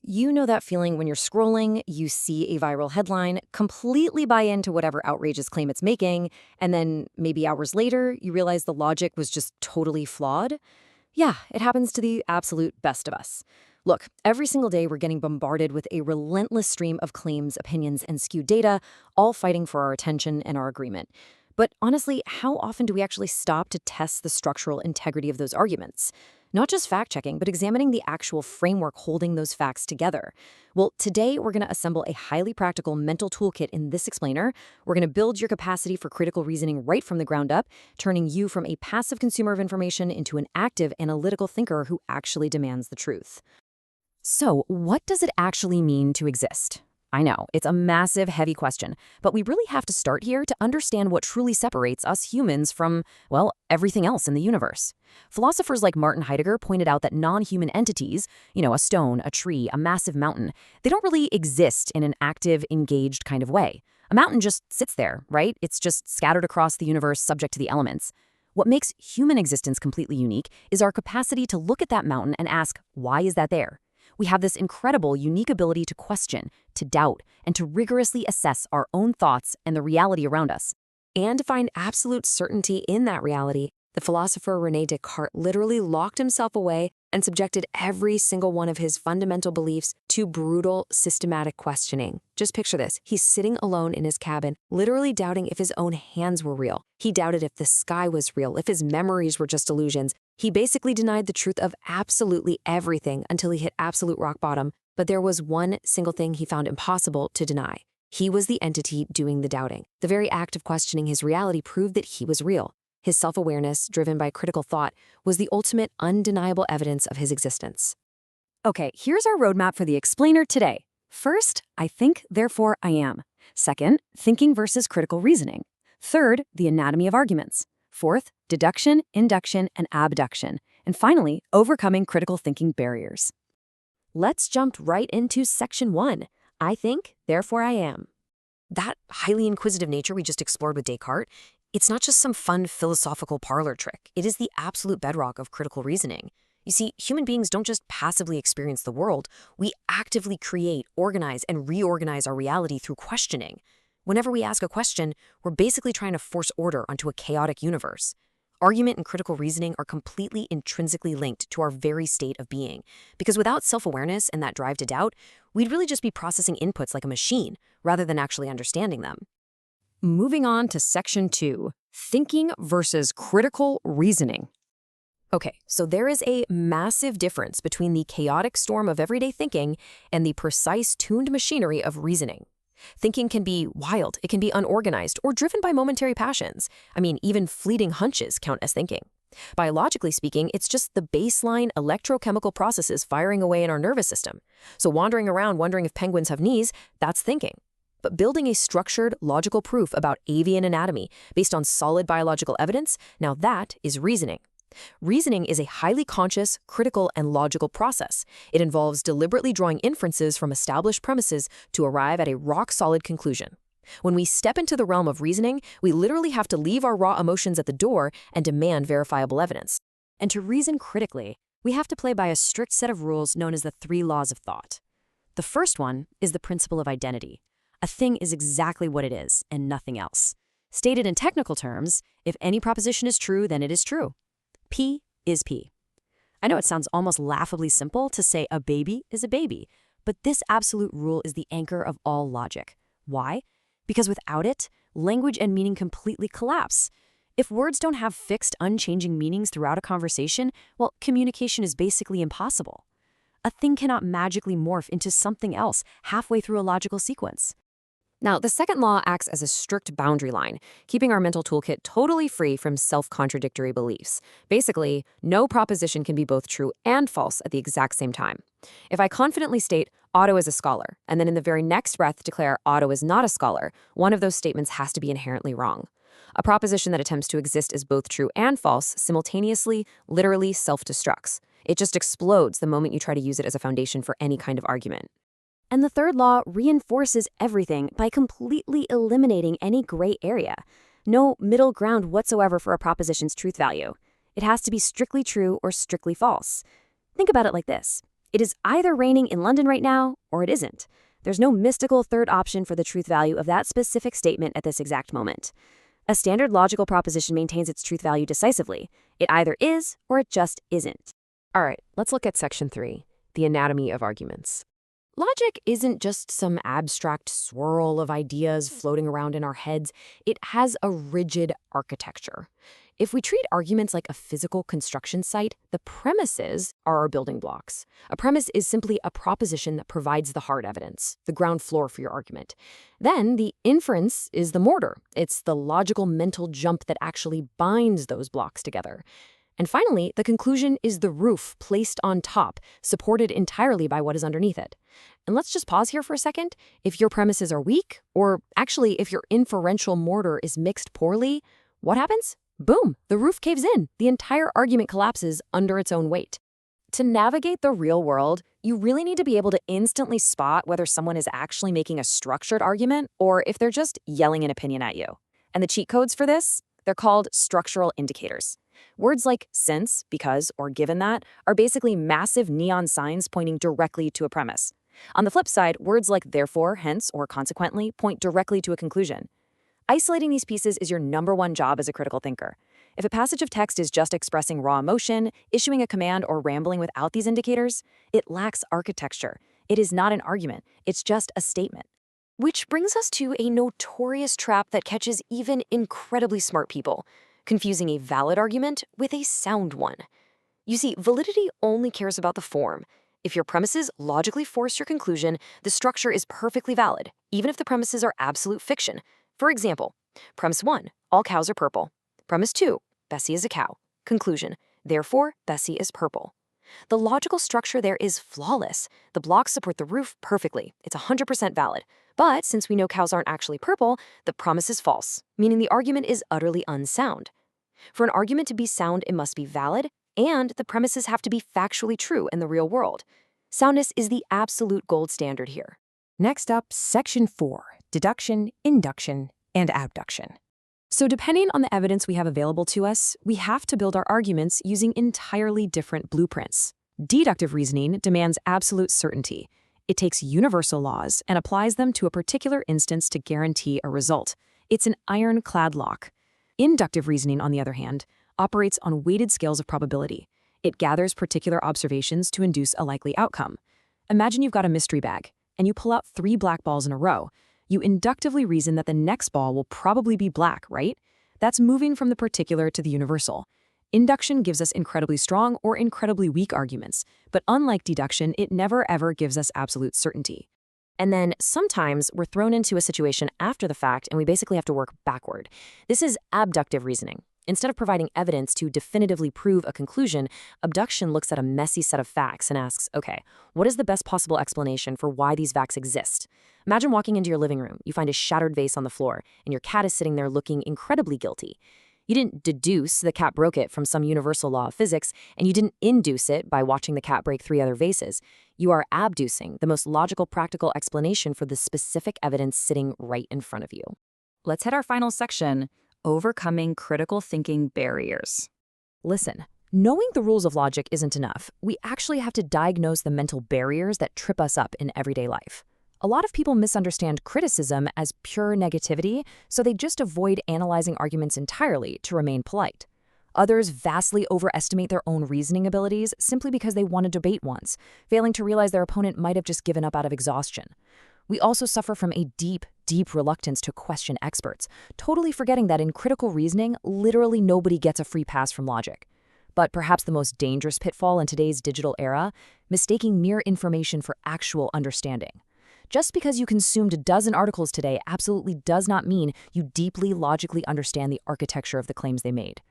You know that feeling when you're scrolling, you see a viral headline, completely buy into whatever outrageous claim it's making, and then maybe hours later, you realize the logic was just totally flawed? Yeah, it happens to the absolute best of us. Look, every single day we're getting bombarded with a relentless stream of claims, opinions, and skewed data, all fighting for our attention and our agreement. But honestly, how often do we actually stop to test the structural integrity of those arguments? Not just fact-checking, but examining the actual framework holding those facts together. Well, today we're going to assemble a highly practical mental toolkit in this explainer. We're going to build your capacity for critical reasoning right from the ground up, turning you from a passive consumer of information into an active analytical thinker who actually demands the truth. So, what does it actually mean to exist? I know, it's a massive, heavy question, but we really have to start here to understand what truly separates us humans from, well, everything else in the universe. Philosophers like Martin Heidegger pointed out that non-human entities, a stone, a tree, a massive mountain, they don't really exist in an active, engaged kind of way. A mountain just sits there, right? It's just scattered across the universe, subject to the elements. What makes human existence completely unique is our capacity to look at that mountain and ask, why is that there? We have this incredible, unique ability to question, to doubt, and to rigorously assess our own thoughts and the reality around us. And to find absolute certainty in that reality, the philosopher René Descartes literally locked himself away and subjected every single one of his fundamental beliefs to brutal, systematic questioning. Just picture this. He's sitting alone in his cabin, literally doubting if his own hands were real. He doubted if the sky was real, if his memories were just illusions. He basically denied the truth of absolutely everything until he hit absolute rock bottom. But there was one single thing he found impossible to deny. He was the entity doing the doubting. The very act of questioning his reality proved that he was real. His self-awareness, driven by critical thought, was the ultimate undeniable evidence of his existence. Okay, here's our roadmap for the explainer today. First, I think, therefore I am. Second, thinking versus critical reasoning. Third, the anatomy of arguments. Fourth, deduction, induction, and abduction. And finally, overcoming critical thinking barriers. Let's jump right into section 1. I think, therefore I am. That highly inquisitive nature we just explored with Descartes, it's not just some fun philosophical parlor trick. It is the absolute bedrock of critical reasoning. You see, human beings don't just passively experience the world. We actively create, organize, and reorganize our reality through questioning. Whenever we ask a question, we're basically trying to force order onto a chaotic universe. Argument and critical reasoning are completely intrinsically linked to our very state of being, because without self-awareness and that drive to doubt, we'd really just be processing inputs like a machine, rather than actually understanding them. Moving on to section 2, thinking versus critical reasoning. Okay, so there is a massive difference between the chaotic storm of everyday thinking and the precise, tuned machinery of reasoning. Thinking can be wild, it can be unorganized, or driven by momentary passions. I mean, even fleeting hunches count as thinking. Biologically speaking, it's just the baseline electrochemical processes firing away in our nervous system. So wandering around wondering if penguins have knees, that's thinking. But building a structured, logical proof about avian anatomy based on solid biological evidence, now that is reasoning. Reasoning is a highly conscious, critical, and logical process. It involves deliberately drawing inferences from established premises to arrive at a rock-solid conclusion. When we step into the realm of reasoning, we literally have to leave our raw emotions at the door and demand verifiable evidence. And to reason critically, we have to play by a strict set of rules known as the 3 laws of thought. The first one is the principle of identity. A thing is exactly what it is, and nothing else. Stated in technical terms, if any proposition is true, then it is true. P is P. I know it sounds almost laughably simple to say a baby is a baby, but this absolute rule is the anchor of all logic. Why? Because without it, language and meaning completely collapse. If words don't have fixed, unchanging meanings throughout a conversation, well, communication is basically impossible. A thing cannot magically morph into something else halfway through a logical sequence. Now, the second law acts as a strict boundary line, keeping our mental toolkit totally free from self-contradictory beliefs. Basically, no proposition can be both true and false at the exact same time. If I confidently state, Otto is a scholar, and then in the very next breath declare Otto is not a scholar, one of those statements has to be inherently wrong. A proposition that attempts to exist as both true and false simultaneously, literally self-destructs. It just explodes the moment you try to use it as a foundation for any kind of argument. And the third law reinforces everything by completely eliminating any gray area. No middle ground whatsoever for a proposition's truth value. It has to be strictly true or strictly false. Think about it like this. It is either raining in London right now, or it isn't. There's no mystical third option for the truth value of that specific statement at this exact moment. A standard logical proposition maintains its truth value decisively. It either is, or it just isn't. All right, let's look at Section 3, the anatomy of arguments. Logic isn't just some abstract swirl of ideas floating around in our heads. It has a rigid architecture. If we treat arguments like a physical construction site, the premises are our building blocks. A premise is simply a proposition that provides the hard evidence, the ground floor for your argument. Then the inference is the mortar. It's the logical mental jump that actually binds those blocks together. And finally, the conclusion is the roof placed on top, supported entirely by what is underneath it. And let's just pause here for a second. If your premises are weak, or actually if your inferential mortar is mixed poorly, what happens? Boom, the roof caves in. The entire argument collapses under its own weight. To navigate the real world, you really need to be able to instantly spot whether someone is actually making a structured argument or if they're just yelling an opinion at you. And the cheat codes for this? They're called structural indicators. Words like since, because, or given that are basically massive neon signs pointing directly to a premise. On the flip side, words like therefore, hence, or consequently point directly to a conclusion. Isolating these pieces is your number one job as a critical thinker. If a passage of text is just expressing raw emotion, issuing a command, or rambling without these indicators, it lacks architecture. It is not an argument. It's just a statement. Which brings us to a notorious trap that catches even incredibly smart people, confusing a valid argument with a sound one. You see, validity only cares about the form. If your premises logically force your conclusion, the structure is perfectly valid, even if the premises are absolute fiction. For example, premise 1, all cows are purple. Premise 2, Bessie is a cow. Conclusion, therefore, Bessie is purple. The logical structure there is flawless. The blocks support the roof perfectly. It's 100% valid. But since we know cows aren't actually purple, the promise is false, meaning the argument is utterly unsound. For an argument to be sound, it must be valid, and the premises have to be factually true in the real world. Soundness is the absolute gold standard here. Next up, Section 4, Deduction, Induction, and Abduction. So depending on the evidence we have available to us, we have to build our arguments using entirely different blueprints. Deductive reasoning demands absolute certainty. It takes universal laws and applies them to a particular instance to guarantee a result. It's an ironclad lock. Inductive reasoning, on the other hand, operates on weighted scales of probability. It gathers particular observations to induce a likely outcome. Imagine you've got a mystery bag, and you pull out 3 black balls in a row. You inductively reason that the next ball will probably be black, right? That's moving from the particular to the universal. Induction gives us incredibly strong or incredibly weak arguments, but unlike deduction, it never ever gives us absolute certainty. And then sometimes we're thrown into a situation after the fact and we basically have to work backward. This is abductive reasoning. Instead of providing evidence to definitively prove a conclusion, abduction looks at a messy set of facts and asks, okay, what is the best possible explanation for why these facts exist? Imagine walking into your living room, you find a shattered vase on the floor, and your cat is sitting there looking incredibly guilty. You didn't deduce the cat broke it from some universal law of physics, and you didn't induce it by watching the cat break 3 other vases. You are abducing the most logical, practical explanation for the specific evidence sitting right in front of you. Let's hit our final section, overcoming critical thinking barriers. Listen, knowing the rules of logic isn't enough. We actually have to diagnose the mental barriers that trip us up in everyday life. A lot of people misunderstand criticism as pure negativity, so they just avoid analyzing arguments entirely to remain polite. Others vastly overestimate their own reasoning abilities simply because they won a debate once, failing to realize their opponent might have just given up out of exhaustion. We also suffer from a deep reluctance to question experts, totally forgetting that in critical reasoning, literally nobody gets a free pass from logic. But perhaps the most dangerous pitfall in today's digital era, mistaking mere information for actual understanding. Just because you consumed a dozen articles today absolutely does not mean you deeply logically understand the architecture of the claims they made.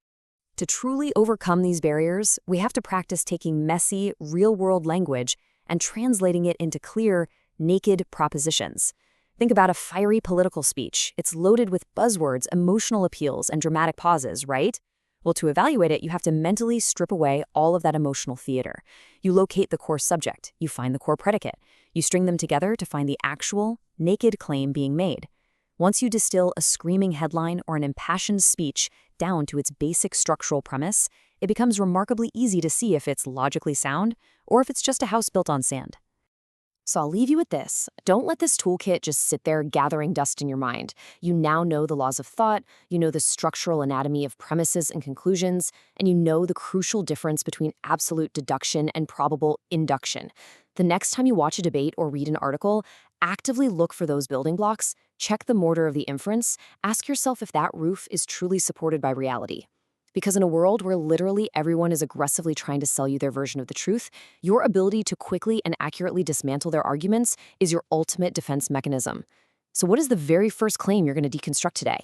To truly overcome these barriers, we have to practice taking messy, real-world language and translating it into clear, naked propositions. Think about a fiery political speech. It's loaded with buzzwords, emotional appeals, and dramatic pauses, right? Well, to evaluate it, you have to mentally strip away all of that emotional theater. You locate the core subject. You find the core predicate. You string them together to find the actual, naked claim being made. Once you distill a screaming headline or an impassioned speech down to its basic structural premise, it becomes remarkably easy to see if it's logically sound or if it's just a house built on sand. So I'll leave you with this. Don't let this toolkit just sit there gathering dust in your mind. You now know the laws of thought, you know the structural anatomy of premises and conclusions, and you know the crucial difference between absolute deduction and probable induction. The next time you watch a debate or read an article, actively look for those building blocks, check the mortar of the inference, ask yourself if that roof is truly supported by reality. Because in a world where literally everyone is aggressively trying to sell you their version of the truth, your ability to quickly and accurately dismantle their arguments is your ultimate defense mechanism. So what is the very first claim you're going to deconstruct today?